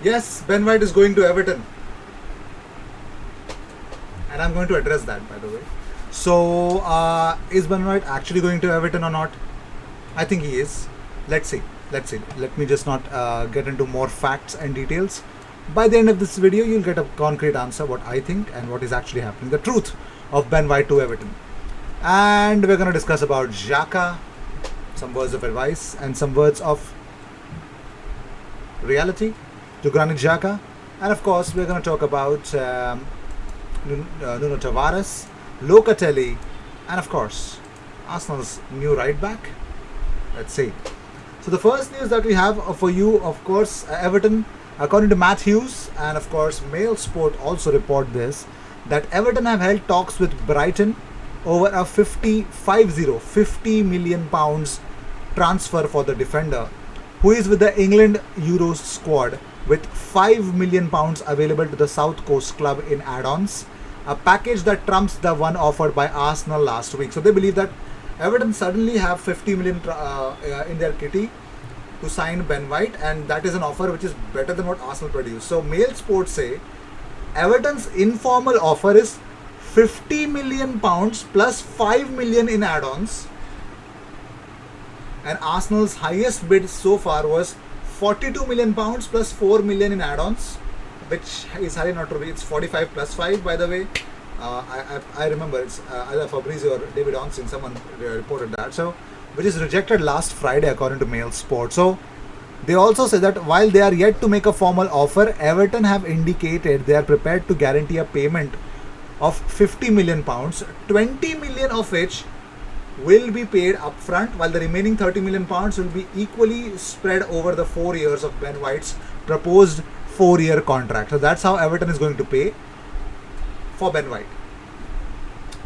Yes, Ben White is going to Everton. And I'm going to address that, by the way. So, is Ben White actually going to Everton or not? I think he is. Let's see. Let's see. Let me just not get into more facts and details. By the end of this video, you'll get a concrete answer what I think and what is actually happening. The truth of Ben White to Everton. And we're going to discuss about Xhaka, some words of advice and some words of reality to Granit Xhaka. And of course, we're going to talk about Nuno Tavares, Locatelli, and of course, Arsenal's new right back. Let's see. So the first news that we have for you, of course, Everton, according to Matt Hughes, and of course, Mail Sport also report this, that Everton have held talks with Brighton over a 50 million pounds transfer for the defender, who is with the England Euros squad with 5 million pounds available to the South Coast club in add-ons, a package that trumps the one offered by Arsenal last week. So they believe that Everton suddenly have 50 million in their kitty to sign Ben White, and that is an offer which is better than what Arsenal produced. So Mail Sports say Everton's informal offer is 50 million pounds plus 5 million in add-ons, and Arsenal's highest bid so far was 42 million pounds plus 4 million in add-ons, which is highly not to be. It's 45 plus 5, by the way. I remember it's either Fabrizio or David Onsin, someone reported that. So, which is rejected last Friday according to Mail Sport. So, they also say that while they are yet to make a formal offer, Everton have indicated they are prepared to guarantee a payment of 50 million pounds, 20 million of which will be paid upfront, while the remaining 30 million pounds will be equally spread over the 4 years of Ben White's proposed 4-year contract. So that's how Everton is going to pay for Ben White.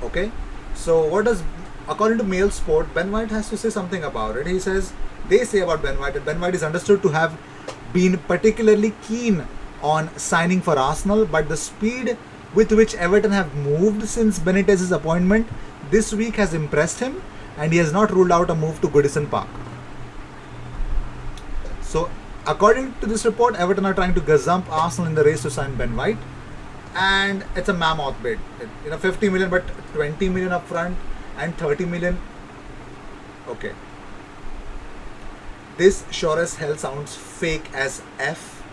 Okay, so what does, according to Mail Sport, Ben White has to say something about it. They say about Ben White that Ben White is understood to have been particularly keen on signing for Arsenal, but the speed with which Everton have moved since Benitez's appointment this week has impressed him, and he has not ruled out a move to Goodison Park. So, according to this report, Everton are trying to gazump Arsenal in the race to sign Ben White, and it's a mammoth bid. 50 million, but 20 million up front and 30 million. Okay. This sure as hell sounds fake as F.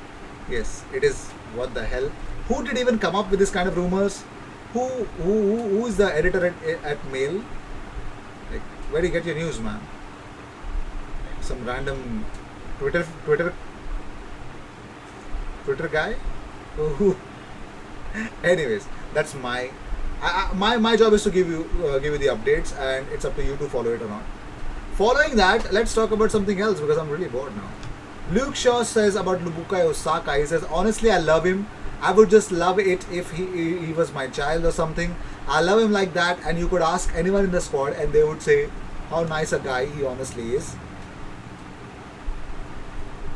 Yes, it is. What the hell? Who did even come up with this kind of rumors? Who is the editor at Mail? Like, where do you get your news, man? Some random Twitter guy? Anyways, that's my job is to give you the updates, and it's up to you to follow it or not. Following that, let's talk about something else because I'm really bored now. Luke Shaw says about Bukayo Saka, he says, honestly, I love him. I would just love it if he was my child or something. I love him like that, and you could ask anyone in the squad and they would say how nice a guy he honestly is.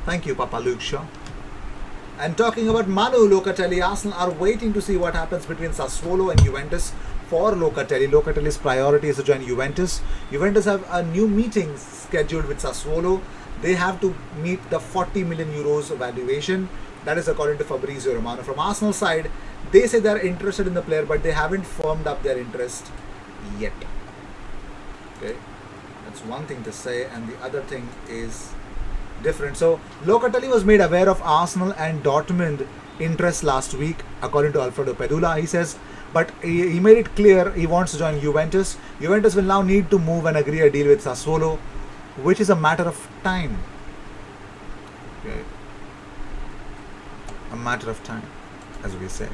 Thank you, Papa Luke Shaw. And talking about Manu Locatelli, Arsenal are waiting to see what happens between Sassuolo and Juventus for Locatelli. Locatelli's priority is to join Juventus. Juventus have a new meeting scheduled with Sassuolo. They have to meet the 40 million euros valuation. That is according to Fabrizio Romano. From Arsenal side, they say they are interested in the player, but they haven't firmed up their interest yet. Okay, that's one thing to say, and the other thing is different. So Locatelli was made aware of Arsenal and Dortmund interest last week, according to Alfredo Pedula. He says, but he made it clear he wants to join Juventus. Juventus will now need to move and agree a deal with Sassuolo, which is a matter of time. Okay. A matter of time, as we say.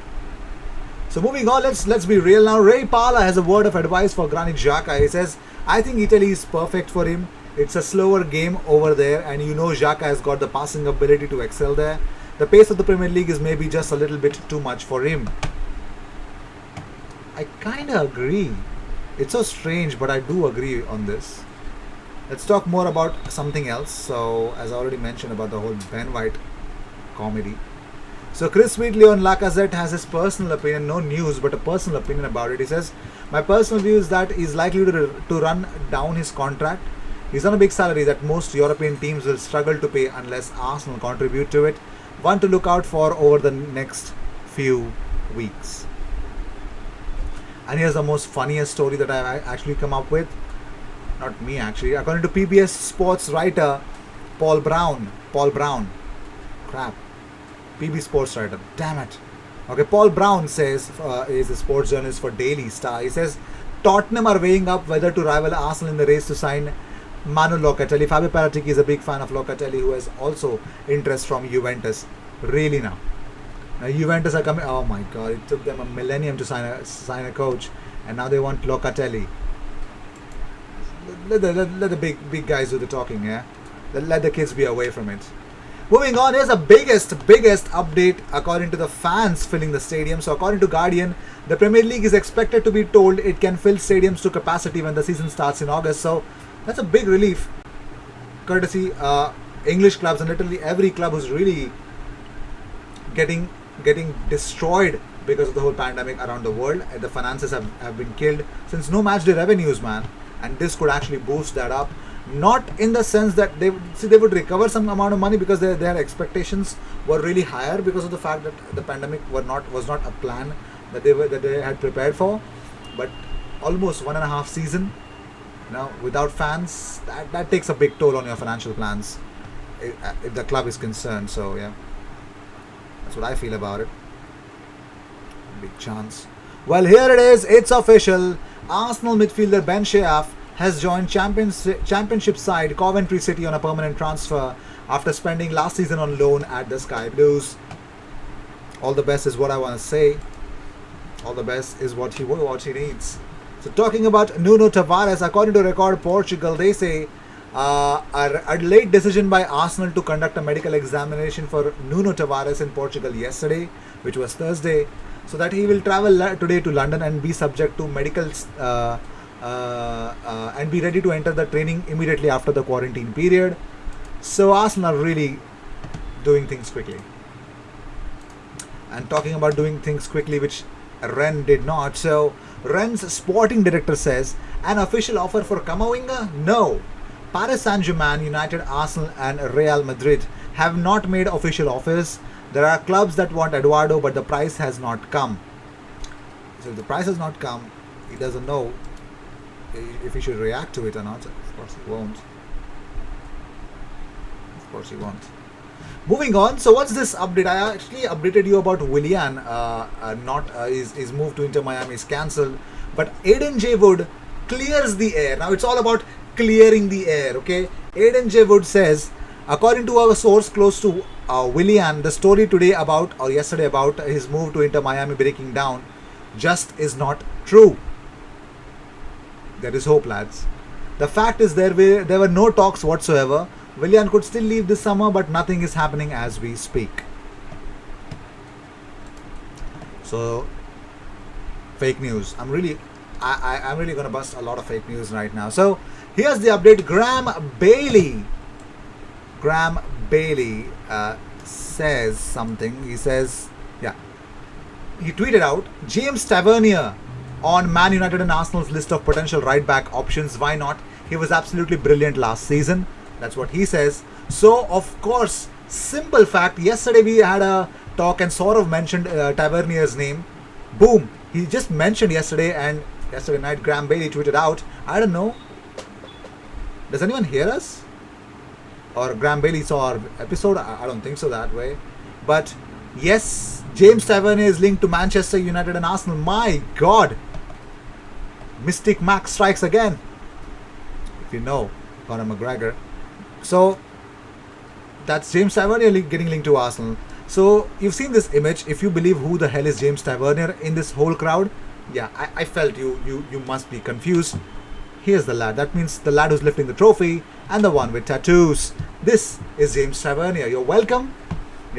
So moving on, let's be real now. Ray Parla has a word of advice for Granit Xhaka. He says, I think Italy is perfect for him. It's a slower game over there, and Xhaka has got the passing ability to excel there. The pace of the Premier League is maybe just a little bit too much for him. I kind of agree. It's so strange, but I do agree on this. Let's talk more about something else. So, as I already mentioned about the whole Ben White comedy. So Chris Wheatley on Lacazette has his personal opinion, no news, but a personal opinion about it. He says, my personal view is that he's likely to run down his contract. He's on a big salary that most European teams will struggle to pay unless Arsenal contribute to it. one to look out for over the next few weeks. And here's the most funniest story that I actually come up with. Not me actually. According to PBS sports writer Paul Brown. Crap. PB Sports writer. Damn it. Okay, Paul Brown says, is a sports journalist for Daily Star. He says, Tottenham are weighing up whether to rival Arsenal in the race to sign Manu Locatelli. Fabio Paratici is a big fan of Locatelli, who has also interest from Juventus. Really now. Now Juventus are coming. Oh my God! It took them a millennium to sign a coach, and now they want Locatelli. Let the big guys do the talking. Yeah, let the kids be away from it. Moving on, here's the biggest update according to the fans filling the stadium. So according to Guardian, the Premier League is expected to be told it can fill stadiums to capacity when the season starts in August. So that's a big relief, courtesy English clubs, and literally every club who's really getting destroyed because of the whole pandemic around the world. The finances have been killed since no match day revenues, man, and this could actually boost that up. Not in the sense that they would recover some amount of money, because their expectations were really higher because of the fact that the pandemic was not a plan that they had prepared for. But almost 1.5 season, without fans, that takes a big toll on your financial plans if the club is concerned. So yeah, that's what I feel about it. Big chance. Well, here it is. It's official. Arsenal midfielder Ben Sheaf has joined championship side Coventry City on a permanent transfer after spending last season on loan at the Sky Blues. All the best is what I want to say. All the best is what he needs. So talking about Nuno Tavares, according to Record Portugal, they say a late decision by Arsenal to conduct a medical examination for Nuno Tavares in Portugal yesterday, which was Thursday, so that he will travel today to London and be subject to medicals and be ready to enter the training immediately after the quarantine period. So Arsenal are really doing things quickly. And talking about doing things quickly, which Rennes did not. So Rennes sporting director says, an official offer for Camavinga? No. Paris Saint-Germain, United, Arsenal and Real Madrid have not made official offers. There are clubs that want Eduardo, but the price has not come. So if the price has not come, he doesn't know if he should react to it or not. Of course he won't. Moving on. So what's this update? I actually updated you about Willian. His move to Inter Miami is cancelled, but Aiden J. Wood clears the air. Now it's all about clearing the air. Okay. Aiden J. Wood says, according to our source close to Willian, the story yesterday about his move to Inter Miami breaking down just is not true. There is hope, lads. The fact is there were no talks whatsoever. Willian could still leave this summer, but nothing is happening as we speak. So, fake news. I'm really going to bust a lot of fake news right now. So, here's the update. Graham Bailey says something. He says, he tweeted out, James Tavernier on Man United and Arsenal's list of potential right-back options. Why not? He was absolutely brilliant last season. That's what he says. So, of course, simple fact, yesterday we had a talk and sort of mentioned Tavernier's name. Boom. He just mentioned yesterday, and yesterday night Graham Bailey tweeted out, I don't know. Does anyone hear us? Or Graham Bailey saw our episode? I don't think so that way. But yes, James Tavernier is linked to Manchester United and Arsenal. My God. Mystic Max strikes again. If you know Conor McGregor. So that's James Tavernier getting linked to Arsenal. So you've seen this image. If you believe who the hell is James Tavernier in this whole crowd, I felt you must be confused. Here's the lad. That means the lad who's lifting the trophy and the one with tattoos. This is James Tavernier. You're welcome.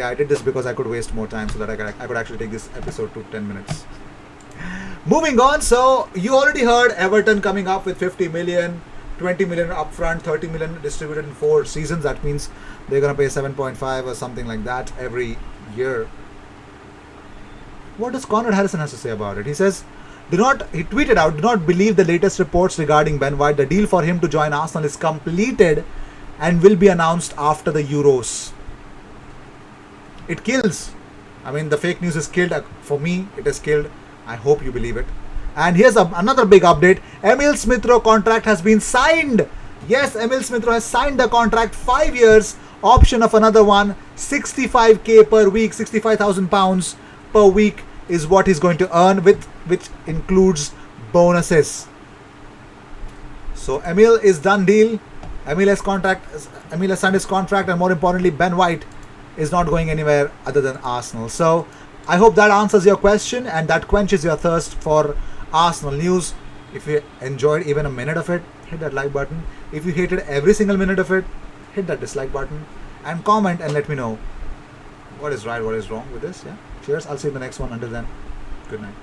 I did this because I could waste more time so that I could actually take this episode to 10 minutes. Moving on. So you already heard Everton coming up with 50 million. 20 million upfront, 30 million distributed in 4 seasons. That means they're going to pay 7.5 or something like that every year. What does Conrad Harrison has to say about it? He says, he tweeted out, do not believe the latest reports regarding Ben White. The deal for him to join Arsenal is completed and will be announced after the Euros. It kills. I mean, the fake news is killed. For me, it is killed. I hope you believe it. And here's another big update. Emil Smith Rowe contract has been signed. Yes, Emil Smith Rowe has signed the contract, 5 years, option of another one, 65k per week, 65,000 pounds per week is what he's going to earn, which includes bonuses. So Emil is done deal. Emil has signed his contract, and more importantly, Ben White is not going anywhere other than Arsenal. So I hope that answers your question and that quenches your thirst for Arsenal news. If you enjoyed even a minute of it, hit that like button. If you hated every single minute of it, hit that dislike button and comment and let me know what is right, what is wrong with this. Yeah. Cheers. I'll see you in the next one. Until then, good night.